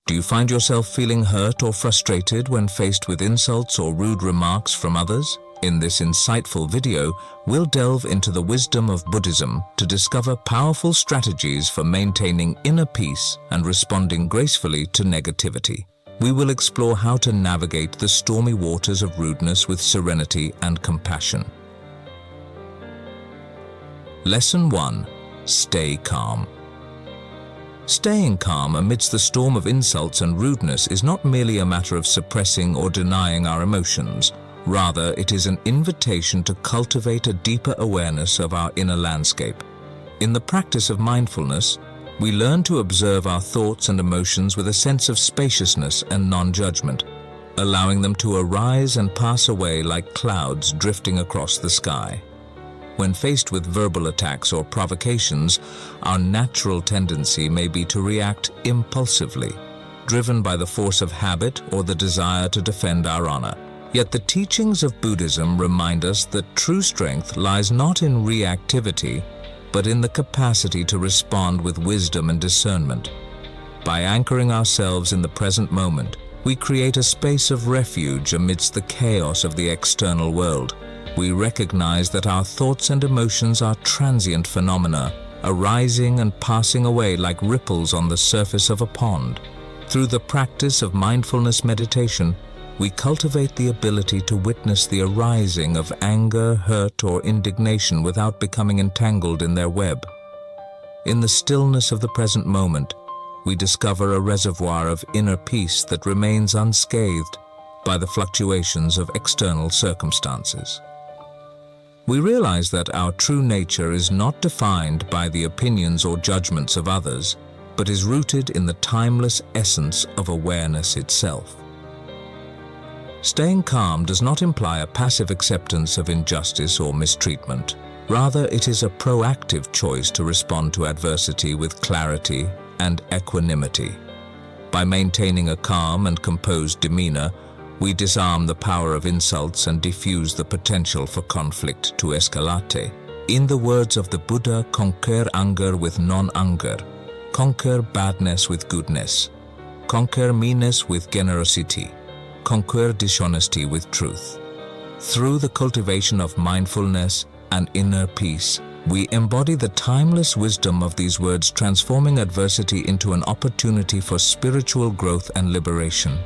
Do you find yourself feeling hurt or frustrated when faced with insults or rude remarks from others? In this insightful video, we'll delve into the wisdom of Buddhism to discover powerful strategies for maintaining inner peace and responding gracefully to negativity. We will explore how to navigate the stormy waters of rudeness with serenity and compassion. Lesson 1. Stay calm. Staying calm amidst the storm of insults and rudeness is not merely a matter of suppressing or denying our emotions. Rather, it is an invitation to cultivate a deeper awareness of our inner landscape. In the practice of mindfulness, we learn to observe our thoughts and emotions with a sense of spaciousness and non-judgment, allowing them to arise and pass away like clouds drifting across the sky. When faced with verbal attacks or provocations, our natural tendency may be to react impulsively, driven by the force of habit or the desire to defend our honor. Yet the teachings of Buddhism remind us that true strength lies not in reactivity, but in the capacity to respond with wisdom and discernment. By anchoring ourselves in the present moment, we create a space of refuge amidst the chaos of the external world. We recognize that our thoughts and emotions are transient phenomena, arising and passing away like ripples on the surface of a pond. Through the practice of mindfulness meditation, we cultivate the ability to witness the arising of anger, hurt, or indignation without becoming entangled in their web. In the stillness of the present moment, we discover a reservoir of inner peace that remains unscathed by the fluctuations of external circumstances. We realize that our true nature is not defined by the opinions or judgments of others, but is rooted in the timeless essence of awareness itself. Staying calm does not imply a passive acceptance of injustice or mistreatment. Rather, it is a proactive choice to respond to adversity with clarity and equanimity. By maintaining a calm and composed demeanor, we disarm the power of insults and diffuse the potential for conflict to escalate. In the words of the Buddha, conquer anger with non-anger, conquer badness with goodness, conquer meanness with generosity, conquer dishonesty with truth. Through the cultivation of mindfulness and inner peace, we embody the timeless wisdom of these words, transforming adversity into an opportunity for spiritual growth and liberation.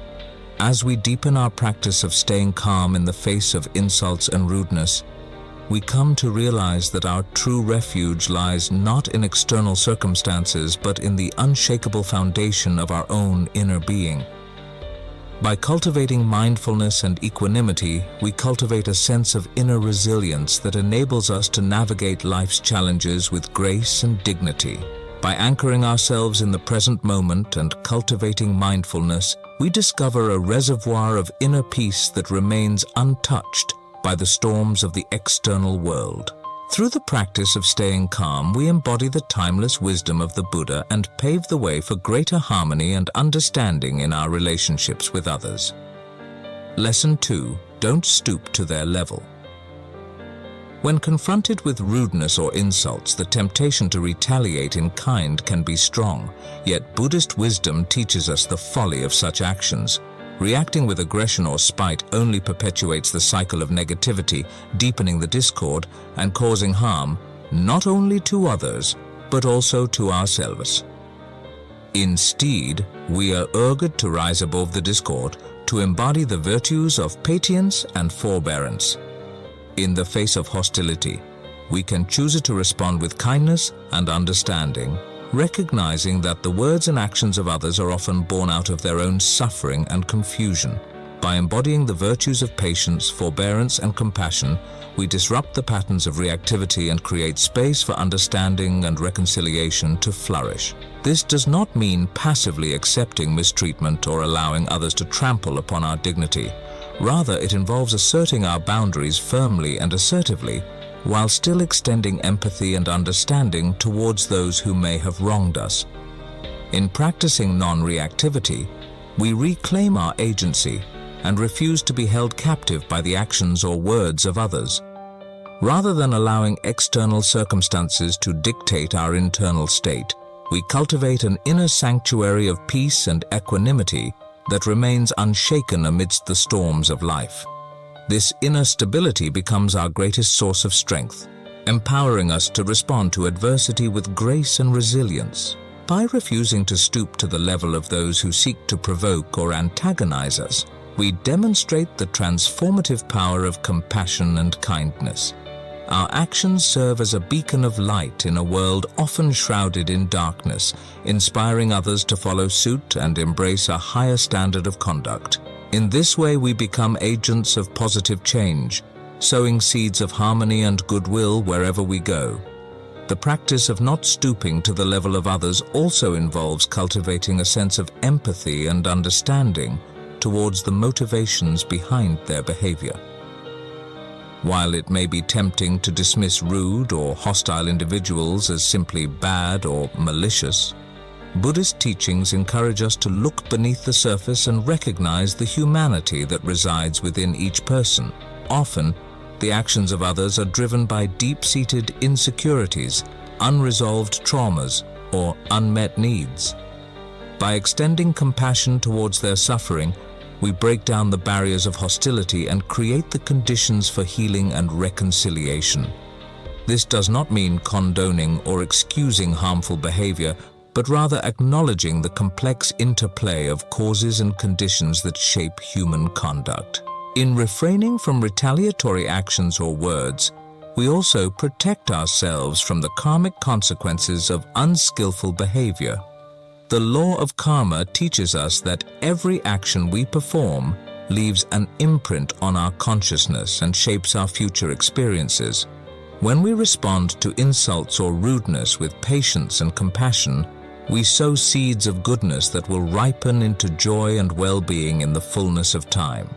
As we deepen our practice of staying calm in the face of insults and rudeness, we come to realize that our true refuge lies not in external circumstances, but in the unshakable foundation of our own inner being. By cultivating mindfulness and equanimity, we cultivate a sense of inner resilience that enables us to navigate life's challenges with grace and dignity. By anchoring ourselves in the present moment and cultivating mindfulness, we discover a reservoir of inner peace that remains untouched by the storms of the external world. Through the practice of staying calm, we embody the timeless wisdom of the Buddha and pave the way for greater harmony and understanding in our relationships with others. Lesson 2. Don't stoop to their level. When confronted with rudeness or insults, the temptation to retaliate in kind can be strong, yet Buddhist wisdom teaches us the folly of such actions. Reacting with aggression or spite only perpetuates the cycle of negativity, deepening the discord and causing harm not only to others, but also to ourselves. Instead, we are urged to rise above the discord, to embody the virtues of patience and forbearance. In the face of hostility, we can choose to respond with kindness and understanding, recognizing that the words and actions of others are often born out of their own suffering and confusion. By embodying the virtues of patience, forbearance, and compassion, we disrupt the patterns of reactivity and create space for understanding and reconciliation to flourish. This does not mean passively accepting mistreatment or allowing others to trample upon our dignity. Rather, it involves asserting our boundaries firmly and assertively, while still extending empathy and understanding towards those who may have wronged us. In practicing non-reactivity, we reclaim our agency and refuse to be held captive by the actions or words of others. Rather than allowing external circumstances to dictate our internal state, we cultivate an inner sanctuary of peace and equanimity that remains unshaken amidst the storms of life. This inner stability becomes our greatest source of strength, empowering us to respond to adversity with grace and resilience. By refusing to stoop to the level of those who seek to provoke or antagonize us, we demonstrate the transformative power of compassion and kindness. Our actions serve as a beacon of light in a world often shrouded in darkness, inspiring others to follow suit and embrace a higher standard of conduct. In this way, we become agents of positive change, sowing seeds of harmony and goodwill wherever we go. The practice of not stooping to the level of others also involves cultivating a sense of empathy and understanding towards the motivations behind their behavior. While it may be tempting to dismiss rude or hostile individuals as simply bad or malicious, Buddhist teachings encourage us to look beneath the surface and recognize the humanity that resides within each person. Often, the actions of others are driven by deep-seated insecurities, unresolved traumas, or unmet needs. By extending compassion towards their suffering, we break down the barriers of hostility and create the conditions for healing and reconciliation. This does not mean condoning or excusing harmful behavior, but rather acknowledging the complex interplay of causes and conditions that shape human conduct. In refraining from retaliatory actions or words, we also protect ourselves from the karmic consequences of unskillful behavior. The law of karma teaches us that every action we perform leaves an imprint on our consciousness and shapes our future experiences. When we respond to insults or rudeness with patience and compassion, we sow seeds of goodness that will ripen into joy and well-being in the fullness of time.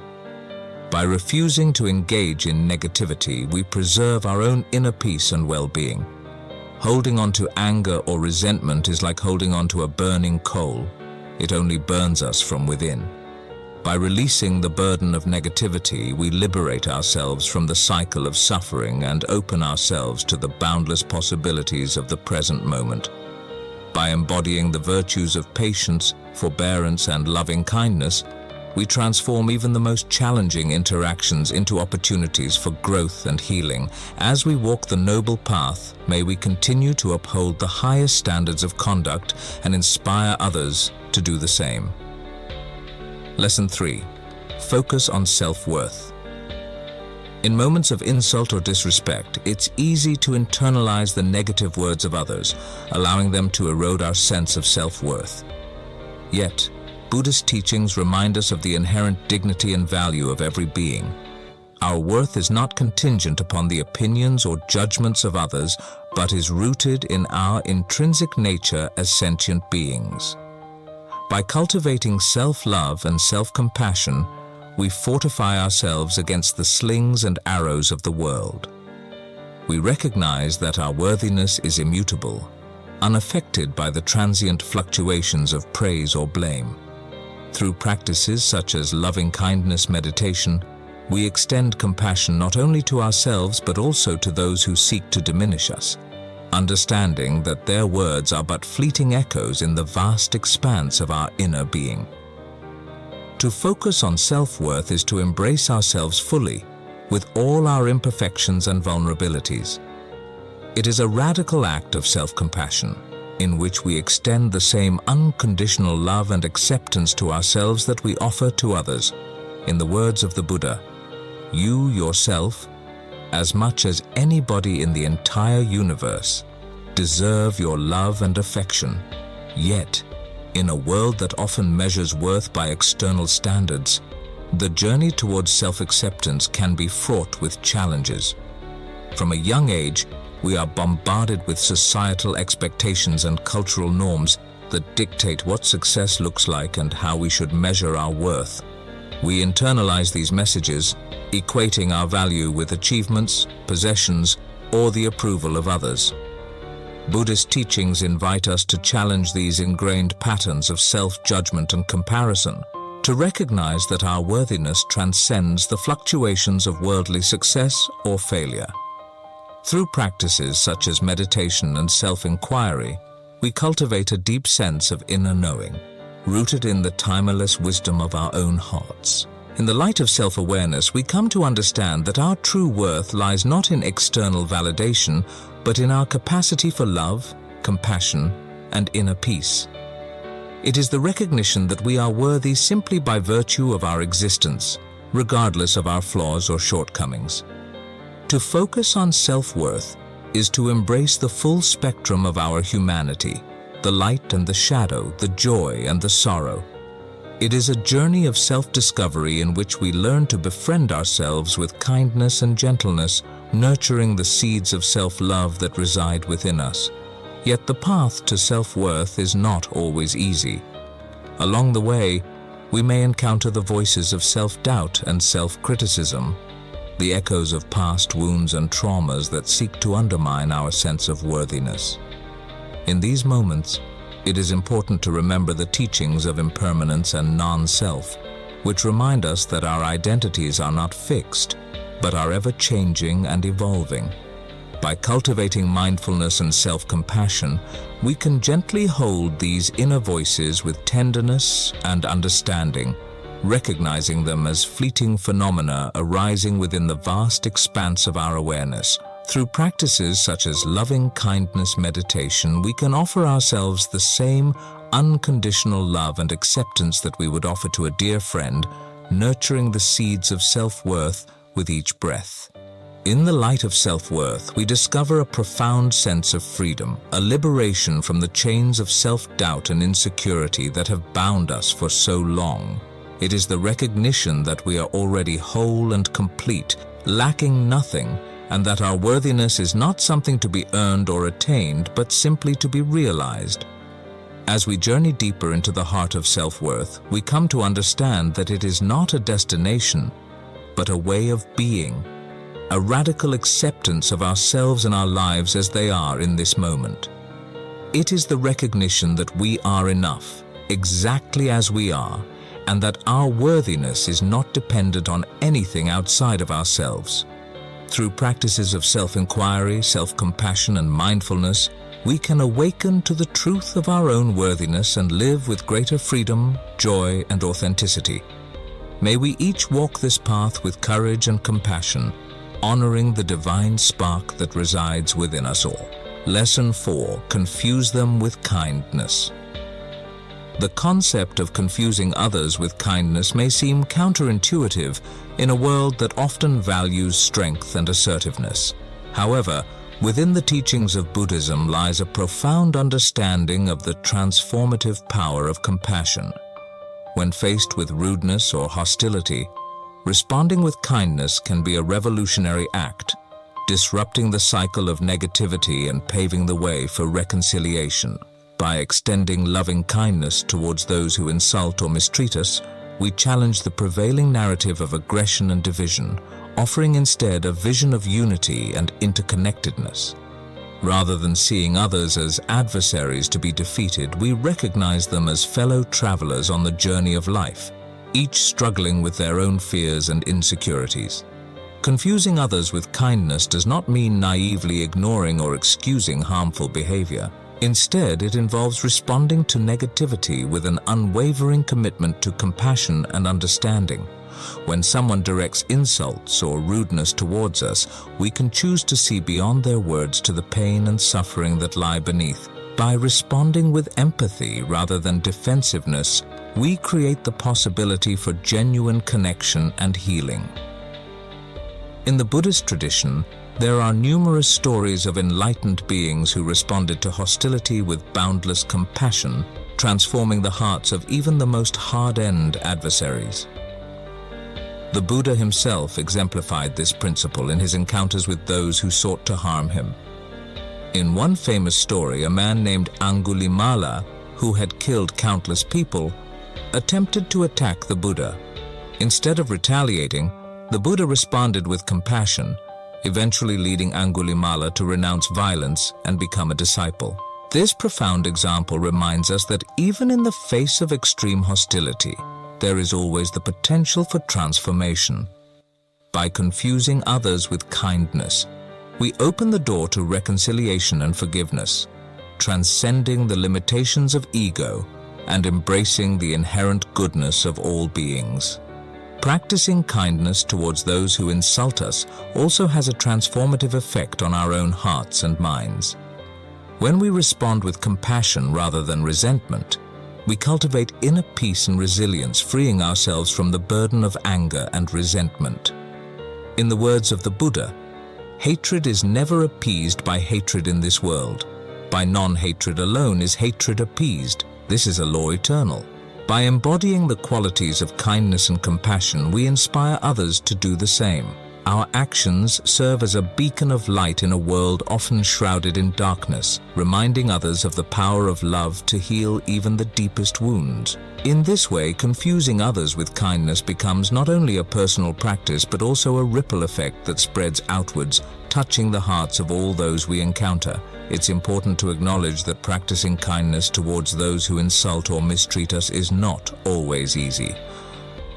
By refusing to engage in negativity, we preserve our own inner peace and well-being. Holding on to anger or resentment is like holding on to a burning coal. It only burns us from within. By releasing the burden of negativity, we liberate ourselves from the cycle of suffering and open ourselves to the boundless possibilities of the present moment. By embodying the virtues of patience, forbearance, and loving kindness, we transform even the most challenging interactions into opportunities for growth and healing. As we walk the noble path, may we continue to uphold the highest standards of conduct and inspire others to do the same. Lesson 3. Focus on self-worth. In moments of insult or disrespect, it's easy to internalize the negative words of others, allowing them to erode our sense of self-worth. Yet, Buddhist teachings remind us of the inherent dignity and value of every being. Our worth is not contingent upon the opinions or judgments of others, but is rooted in our intrinsic nature as sentient beings. By cultivating self-love and self-compassion, we fortify ourselves against the slings and arrows of the world. We recognize that our worthiness is immutable, unaffected by the transient fluctuations of praise or blame. Through practices such as loving-kindness meditation, we extend compassion not only to ourselves but also to those who seek to diminish us, understanding that their words are but fleeting echoes in the vast expanse of our inner being. To focus on self-worth is to embrace ourselves fully, with all our imperfections and vulnerabilities. It is a radical act of self-compassion, in which we extend the same unconditional love and acceptance to ourselves that we offer to others. In the words of the Buddha, "You yourself, as much as anybody in the entire universe, deserve your love and affection. Yet, in a world that often measures worth by external standards, the journey towards self-acceptance can be fraught with challenges. From a young age, we are bombarded with societal expectations and cultural norms that dictate what success looks like and how we should measure our worth. We internalize these messages, equating our value with achievements, possessions, or the approval of others. Buddhist teachings invite us to challenge these ingrained patterns of self-judgment and comparison, to recognize that our worthiness transcends the fluctuations of worldly success or failure. Through practices such as meditation and self-inquiry, we cultivate a deep sense of inner knowing, rooted in the timeless wisdom of our own hearts. In the light of self-awareness, we come to understand that our true worth lies not in external validation, but in our capacity for love, compassion, and inner peace. It is the recognition that we are worthy simply by virtue of our existence, regardless of our flaws or shortcomings. To focus on self-worth is to embrace the full spectrum of our humanity, the light and the shadow, the joy and the sorrow. It is a journey of self-discovery in which we learn to befriend ourselves with kindness and gentleness, nurturing the seeds of self-love that reside within us. Yet the path to self-worth is not always easy. Along the way, we may encounter the voices of self-doubt and self-criticism, the echoes of past wounds and traumas that seek to undermine our sense of worthiness. In these moments, it is important to remember the teachings of impermanence and non-self, which remind us that our identities are not fixed, but are ever-changing and evolving. By cultivating mindfulness and self-compassion, we can gently hold these inner voices with tenderness and understanding, recognizing them as fleeting phenomena arising within the vast expanse of our awareness. Through practices such as loving kindness meditation, we can offer ourselves the same unconditional love and acceptance that we would offer to a dear friend, nurturing the seeds of self-worth with each breath. In the light of self-worth, we discover a profound sense of freedom, a liberation from the chains of self-doubt and insecurity that have bound us for so long. It is the recognition that we are already whole and complete, lacking nothing, and that our worthiness is not something to be earned or attained, but simply to be realized. As we journey deeper into the heart of self-worth, we come to understand that it is not a destination, but a way of being, a radical acceptance of ourselves and our lives as they are in this moment. It is the recognition that we are enough, exactly as we are, and that our worthiness is not dependent on anything outside of ourselves. Through practices of self-inquiry, self-compassion, and mindfulness, we can awaken to the truth of our own worthiness and live with greater freedom, joy, and authenticity. May we each walk this path with courage and compassion, honoring the divine spark that resides within us all. Lesson 4. Confuse them with kindness. The concept of confusing others with kindness may seem counterintuitive in a world that often values strength and assertiveness. However, within the teachings of Buddhism lies a profound understanding of the transformative power of compassion. When faced with rudeness or hostility, responding with kindness can be a revolutionary act, disrupting the cycle of negativity and paving the way for reconciliation. By extending loving kindness towards those who insult or mistreat us, we challenge the prevailing narrative of aggression and division, offering instead a vision of unity and interconnectedness. Rather than seeing others as adversaries to be defeated, we recognize them as fellow travelers on the journey of life, each struggling with their own fears and insecurities. Confusing others with kindness does not mean naively ignoring or excusing harmful behavior. Instead, it involves responding to negativity with an unwavering commitment to compassion and understanding. When someone directs insults or rudeness towards us, we can choose to see beyond their words to the pain and suffering that lie beneath. By responding with empathy rather than defensiveness, we create the possibility for genuine connection and healing. In the Buddhist tradition, there are numerous stories of enlightened beings who responded to hostility with boundless compassion, transforming the hearts of even the most hard-earned adversaries. The Buddha himself exemplified this principle in his encounters with those who sought to harm him. In one famous story, a man named Angulimala, who had killed countless people, attempted to attack the Buddha. Instead of retaliating, the Buddha responded with compassion, eventually leading Angulimala to renounce violence and become a disciple. This profound example reminds us that even in the face of extreme hostility, there is always the potential for transformation. By confusing others with kindness, we open the door to reconciliation and forgiveness, transcending the limitations of ego and embracing the inherent goodness of all beings. Practicing kindness towards those who insult us also has a transformative effect on our own hearts and minds. When we respond with compassion rather than resentment, we cultivate inner peace and resilience, freeing ourselves from the burden of anger and resentment. In the words of the Buddha, hatred is never appeased by hatred in this world. By non-hatred alone is hatred appeased. This is a law eternal. By embodying the qualities of kindness and compassion, we inspire others to do the same. Our actions serve as a beacon of light in a world often shrouded in darkness, reminding others of the power of love to heal even the deepest wounds. In this way, confusing others with kindness becomes not only a personal practice but also a ripple effect that spreads outwards, touching the hearts of all those we encounter. It's important to acknowledge that practicing kindness towards those who insult or mistreat us is not always easy.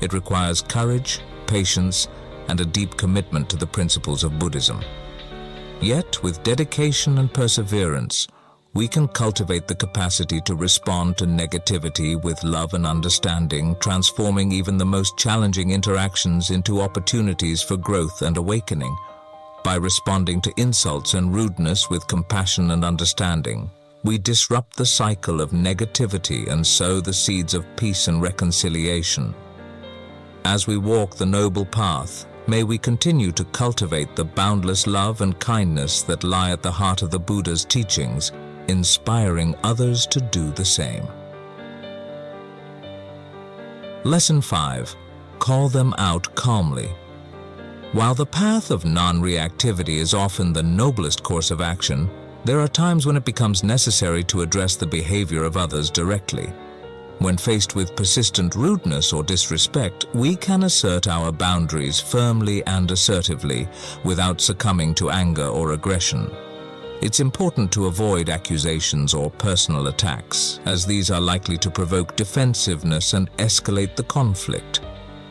It requires courage, patience, and a deep commitment to the principles of Buddhism. Yet, with dedication and perseverance, we can cultivate the capacity to respond to negativity with love and understanding, transforming even the most challenging interactions into opportunities for growth and awakening. By responding to insults and rudeness with compassion and understanding, we disrupt the cycle of negativity and sow the seeds of peace and reconciliation. As we walk the noble path, may we continue to cultivate the boundless love and kindness that lie at the heart of the Buddha's teachings, inspiring others to do the same. Lesson 5. Call them out calmly. While the path of non-reactivity is often the noblest course of action, there are times when it becomes necessary to address the behavior of others directly. When faced with persistent rudeness or disrespect, we can assert our boundaries firmly and assertively without succumbing to anger or aggression. It's important to avoid accusations or personal attacks, as these are likely to provoke defensiveness and escalate the conflict.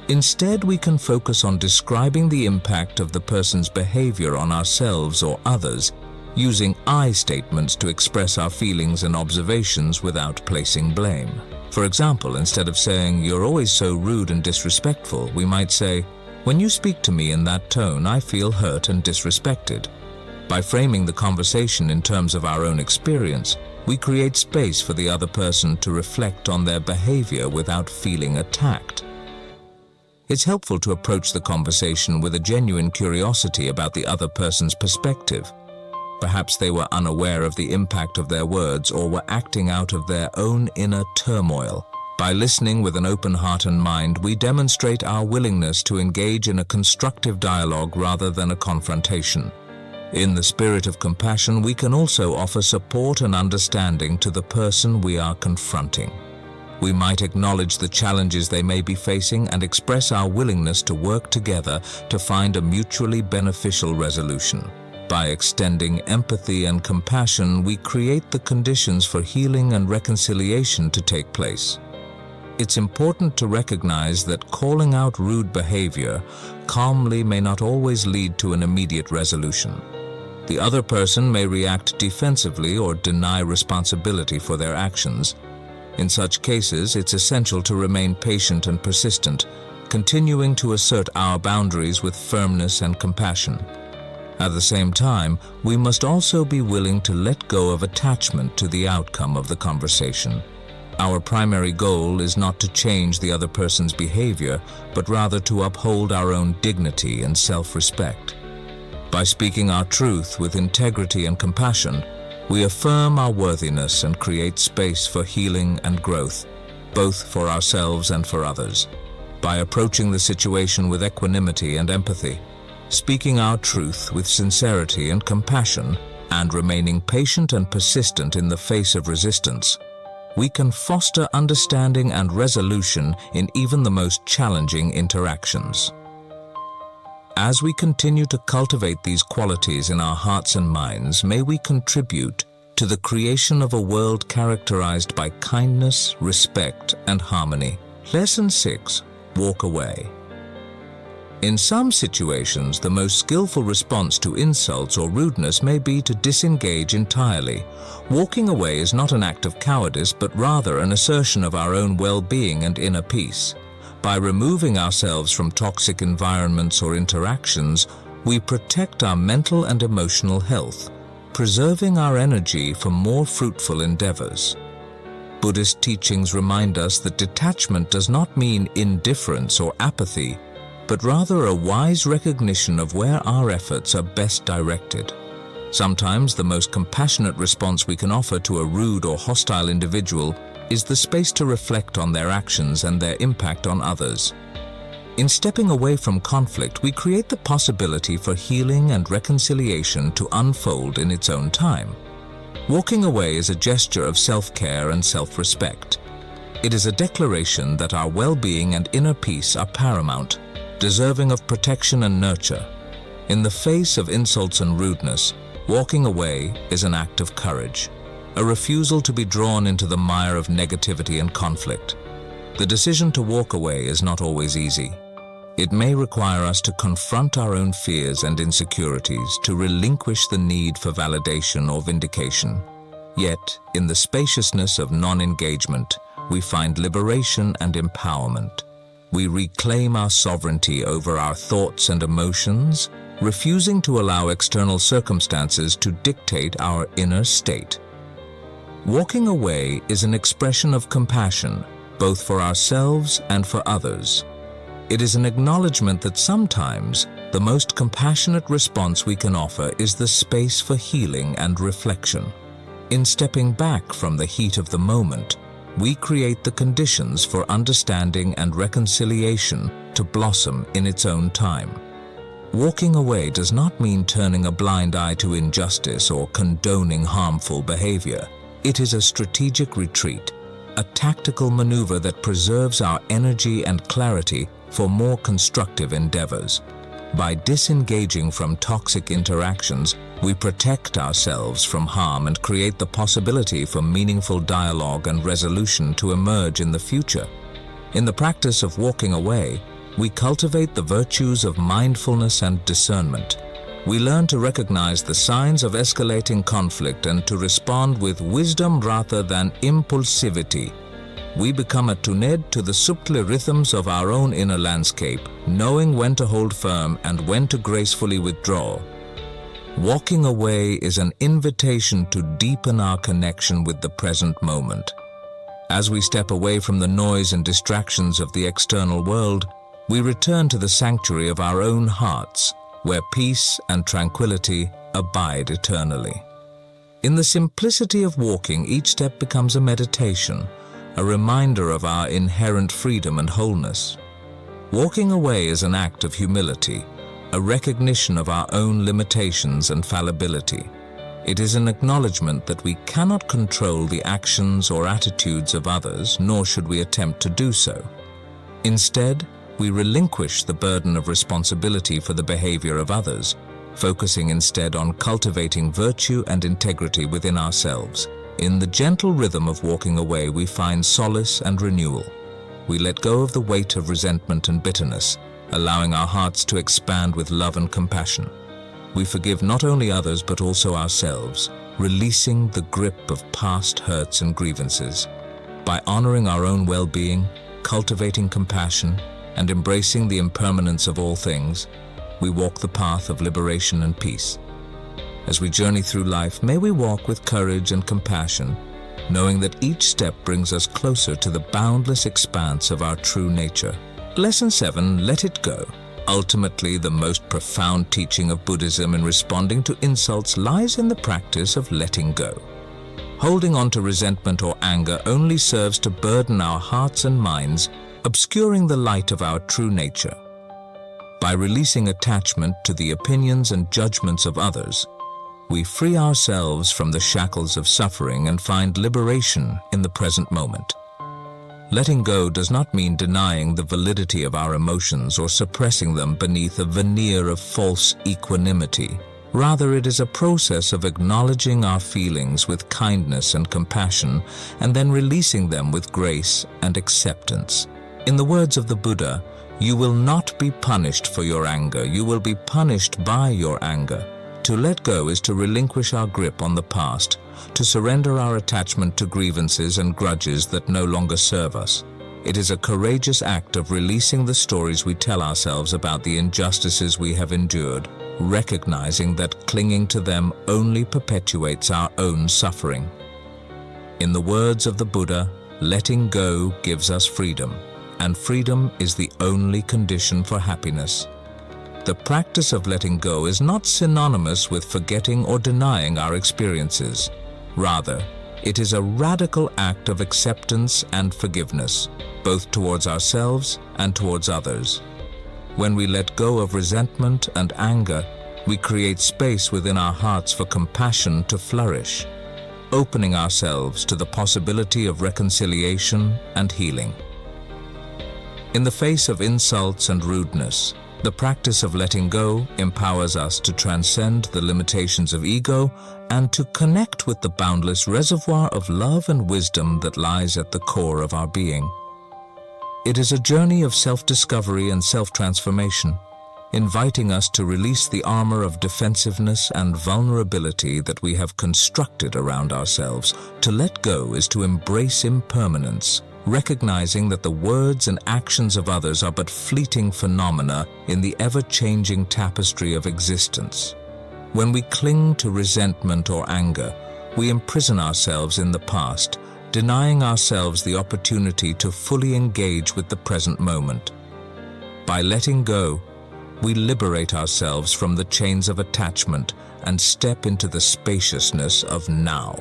Instead, we can focus on describing the impact of the person's behavior on ourselves or others, using I statements to express our feelings and observations without placing blame. For example, instead of saying, "You're always so rude and disrespectful," we might say, "When you speak to me in that tone, I feel hurt and disrespected." By framing the conversation in terms of our own experience, we create space for the other person to reflect on their behavior without feeling attacked. It's helpful to approach the conversation with a genuine curiosity about the other person's perspective. Perhaps they were unaware of the impact of their words or were acting out of their own inner turmoil. By listening with an open heart and mind, we demonstrate our willingness to engage in a constructive dialogue rather than a confrontation. In the spirit of compassion, we can also offer support and understanding to the person we are confronting. We might acknowledge the challenges they may be facing and express our willingness to work together to find a mutually beneficial resolution. By extending empathy and compassion, we create the conditions for healing and reconciliation to take place. It's important to recognize that calling out rude behavior calmly may not always lead to an immediate resolution. The other person may react defensively or deny responsibility for their actions. In such cases, it's essential to remain patient and persistent, continuing to assert our boundaries with firmness and compassion. At the same time, we must also be willing to let go of attachment to the outcome of the conversation. Our primary goal is not to change the other person's behavior, but rather to uphold our own dignity and self-respect. By speaking our truth with integrity and compassion, we affirm our worthiness and create space for healing and growth, both for ourselves and for others. By approaching the situation with equanimity and empathy, speaking our truth with sincerity and compassion, and remaining patient and persistent in the face of resistance, we can foster understanding and resolution in even the most challenging interactions. As we continue to cultivate these qualities in our hearts and minds, may we contribute to the creation of a world characterized by kindness, respect, and harmony. Lesson 6. Walk away. In some situations, the most skillful response to insults or rudeness may be to disengage entirely. Walking away is not an act of cowardice, but rather an assertion of our own well-being and inner peace. By removing ourselves from toxic environments or interactions, we protect our mental and emotional health, preserving our energy for more fruitful endeavors. Buddhist teachings remind us that detachment does not mean indifference or apathy, but rather a wise recognition of where our efforts are best directed. Sometimes the most compassionate response we can offer to a rude or hostile individual is the space to reflect on their actions and their impact on others. In stepping away from conflict, we create the possibility for healing and reconciliation to unfold in its own time. Walking away is a gesture of self-care and self-respect. It is a declaration that our well-being and inner peace are paramount, deserving of protection and nurture. In the face of insults and rudeness, walking away is an act of courage, a refusal to be drawn into the mire of negativity and conflict. The decision to walk away is not always easy. It may require us to confront our own fears and insecurities, to relinquish the need for validation or vindication. Yet, in the spaciousness of non-engagement, we find liberation and empowerment. We reclaim our sovereignty over our thoughts and emotions, refusing to allow external circumstances to dictate our inner state. Walking away is an expression of compassion, both for ourselves and for others. It is an acknowledgement that sometimes the most compassionate response we can offer is the space for healing and reflection. In stepping back from the heat of the moment, we create the conditions for understanding and reconciliation to blossom in its own time. Walking away does not mean turning a blind eye to injustice or condoning harmful behavior. It is a strategic retreat, a tactical maneuver that preserves our energy and clarity for more constructive endeavors. By disengaging from toxic interactions, we protect ourselves from harm and create the possibility for meaningful dialogue and resolution to emerge in the future. In the practice of walking away, we cultivate the virtues of mindfulness and discernment. We learn to recognize the signs of escalating conflict and to respond with wisdom rather than impulsivity. We become attuned to the subtle rhythms of our own inner landscape, knowing when to hold firm and when to gracefully withdraw. Walking away is an invitation to deepen our connection with the present moment. As we step away from the noise and distractions of the external world, we return to the sanctuary of our own hearts, where peace and tranquility abide eternally. In the simplicity of walking, each step becomes a meditation, a reminder of our inherent freedom and wholeness. Walking away is an act of humility, a recognition of our own limitations and fallibility. It is an acknowledgement that we cannot control the actions or attitudes of others, nor should we attempt to do so. Instead, we relinquish the burden of responsibility for the behavior of others, focusing instead on cultivating virtue and integrity within ourselves. In the gentle rhythm of walking away, we find solace and renewal. We let go of the weight of resentment and bitterness, allowing our hearts to expand with love and compassion. We forgive not only others but also ourselves, releasing the grip of past hurts and grievances. By honoring our own well-being, cultivating compassion, and embracing the impermanence of all things, we walk the path of liberation and peace. As we journey through life, may we walk with courage and compassion, knowing that each step brings us closer to the boundless expanse of our true nature. Lesson 7, Let It Go. Ultimately, the most profound teaching of Buddhism in responding to insults lies in the practice of letting go. Holding on to resentment or anger only serves to burden our hearts and minds, obscuring the light of our true nature. By releasing attachment to the opinions and judgments of others, we free ourselves from the shackles of suffering and find liberation in the present moment. Letting go does not mean denying the validity of our emotions or suppressing them beneath a veneer of false equanimity. Rather, it is a process of acknowledging our feelings with kindness and compassion, and then releasing them with grace and acceptance. In the words of the Buddha, you will not be punished for your anger, you will be punished by your anger. To let go is to relinquish our grip on the past, to surrender our attachment to grievances and grudges that no longer serve us. It is a courageous act of releasing the stories we tell ourselves about the injustices we have endured, recognizing that clinging to them only perpetuates our own suffering. In the words of the Buddha, letting go gives us freedom, and freedom is the only condition for happiness. The practice of letting go is not synonymous with forgetting or denying our experiences. Rather, it is a radical act of acceptance and forgiveness, both towards ourselves and towards others. When we let go of resentment and anger, we create space within our hearts for compassion to flourish, opening ourselves to the possibility of reconciliation and healing. In the face of insults and rudeness, the practice of letting go empowers us to transcend the limitations of ego and to connect with the boundless reservoir of love and wisdom that lies at the core of our being. It is a journey of self-discovery and self-transformation, inviting us to release the armor of defensiveness and vulnerability that we have constructed around ourselves. To let go is to embrace impermanence, recognizing that the words and actions of others are but fleeting phenomena in the ever-changing tapestry of existence. When we cling to resentment or anger, we imprison ourselves in the past, denying ourselves the opportunity to fully engage with the present moment. By letting go, we liberate ourselves from the chains of attachment and step into the spaciousness of now.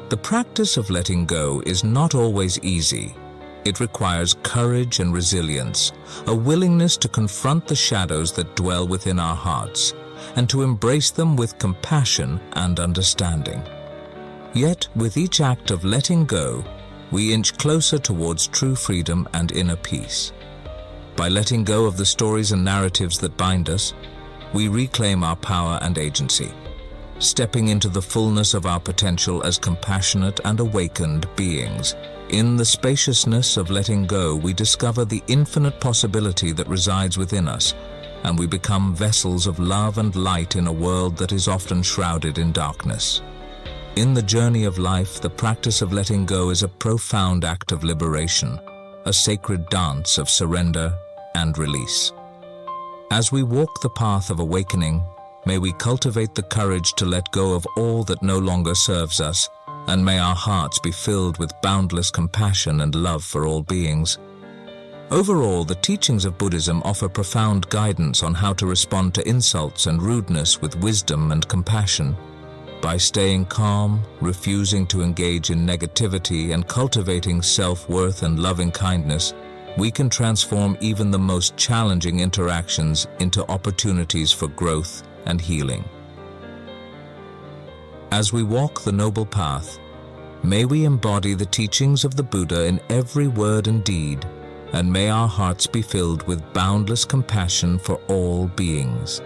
The practice of letting go is not always easy. It requires courage and resilience, a willingness to confront the shadows that dwell within our hearts, and to embrace them with compassion and understanding. Yet, with each act of letting go, we inch closer towards true freedom and inner peace. By letting go of the stories and narratives that bind us, we reclaim our power and agency, stepping into the fullness of our potential as compassionate and awakened beings. In the spaciousness of letting go, we discover the infinite possibility that resides within us, and we become vessels of love and light in a world that is often shrouded in darkness. In the journey of life, the practice of letting go is a profound act of liberation, a sacred dance of surrender and release. As we walk the path of awakening, may we cultivate the courage to let go of all that no longer serves us, and may our hearts be filled with boundless compassion and love for all beings. Overall, the teachings of Buddhism offer profound guidance on how to respond to insults and rudeness with wisdom and compassion. By staying calm, refusing to engage in negativity, and cultivating self-worth and loving kindness, we can transform even the most challenging interactions into opportunities for growth and healing. As we walk the noble path, may we embody the teachings of the Buddha in every word and deed, and may our hearts be filled with boundless compassion for all beings.